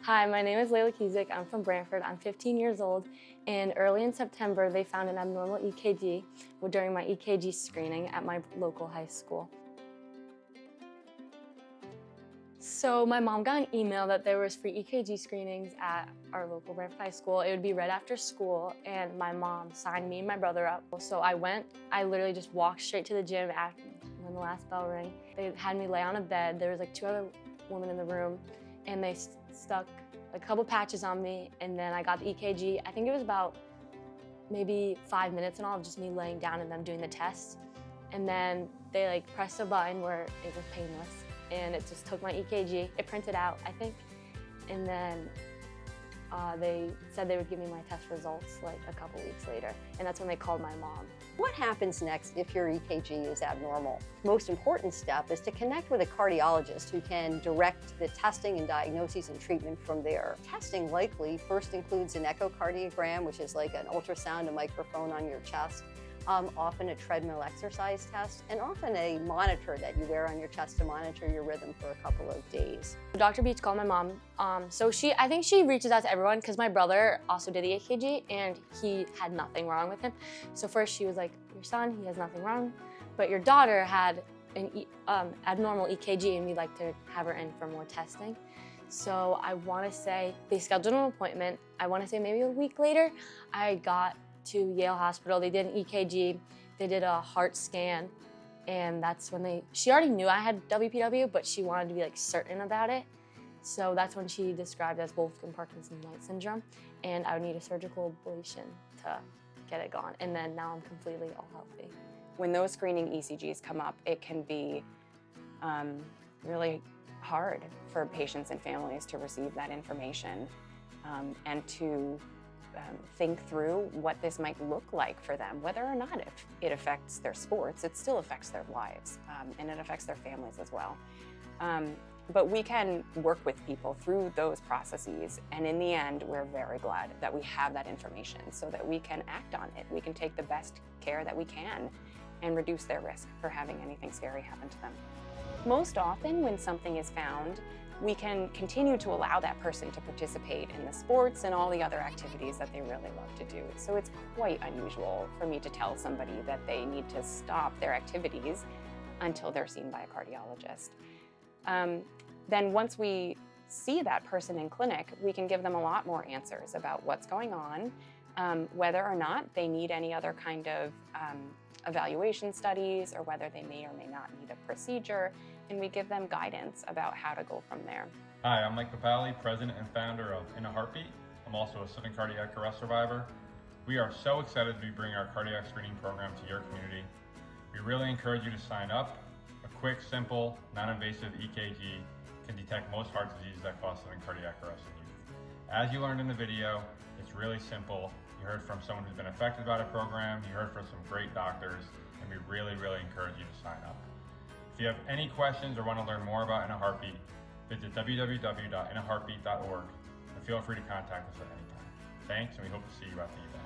Hi, my name is Layla Kizik. I'm from Brantford. I'm 15 years old, and early in September, they found an abnormal EKG during my EKG screening at my local high school. So my mom got an email that there was free EKG screenings at our local Brantford High School. It would be right after school, and my mom signed me and my brother up. So I went. I literally just walked straight to the gym when the last bell rang. They had me lay on a bed. There was like 2 other women in the room, and they stuck a couple patches on me, and then I got the EKG. I think it was about maybe 5 minutes and all of just me laying down and them doing the test. And then they like pressed a button where it was painless, and it just took my EKG. It printed out, I think, and then they said they would give me my test results like a couple weeks later, and that's when they called my mom. What happens next if your EKG is abnormal? Most important step is to connect with a cardiologist who can direct the testing and diagnoses and treatment from there. Testing likely first includes an echocardiogram, which is like an ultrasound, a microphone on your chest, often a treadmill exercise test, and often a monitor that you wear on your chest to monitor your rhythm for a couple of days. Dr. Beach called my mom. I think she reaches out to everyone because my brother also did the EKG and he had nothing wrong with him. So first she was like, your son, he has nothing wrong, but your daughter had an abnormal EKG and we'd like to have her in for more testing. So I want to say they scheduled an appointment. I want to say maybe a week later, I got to Yale Hospital. They did an EKG, they did a heart scan, and that's when she already knew I had WPW, but she wanted to be like certain about it. So that's when she described as Wolfram-Parkinson-White syndrome, and I would need a surgical ablation to get it gone. And then now I'm completely all healthy. When those screening ECGs come up, it can be really hard for patients and families to receive that information and to think through what this might look like for them, whether or not it affects their sports, it still affects their lives, and it affects their families as well. But we can work with people through those processes, and in the end, we're very glad that we have that information so that we can act on it. We can take the best care that we can and reduce their risk for having anything scary happen to them. Most often, when something is found, we can continue to allow that person to participate in the sports and all the other activities that they really love to do. So it's quite unusual for me to tell somebody that they need to stop their activities until they're seen by a cardiologist. Then once we see that person in clinic, we can give them a lot more answers about what's going on, whether or not they need any other kind of evaluation studies, or whether they may or may not need a procedure, and we give them guidance about how to go from there. Hi, I'm Mike Papali, president and founder of In a Heartbeat. I'm also a sudden cardiac arrest survivor. We are so excited to be bringing our cardiac screening program to your community. We really encourage you to sign up. A quick, simple, non-invasive EKG can detect most heart diseases that cause sudden cardiac arrest in youth. As you learned in the video, it's really simple. You heard from someone who's been affected by the program, you heard from some great doctors, and we really encourage you to sign up. If you have any questions or want to learn more about In a Heartbeat, visit www.inaheartbeat.org and feel free to contact us at any time. Thanks, and we hope to see you at the event.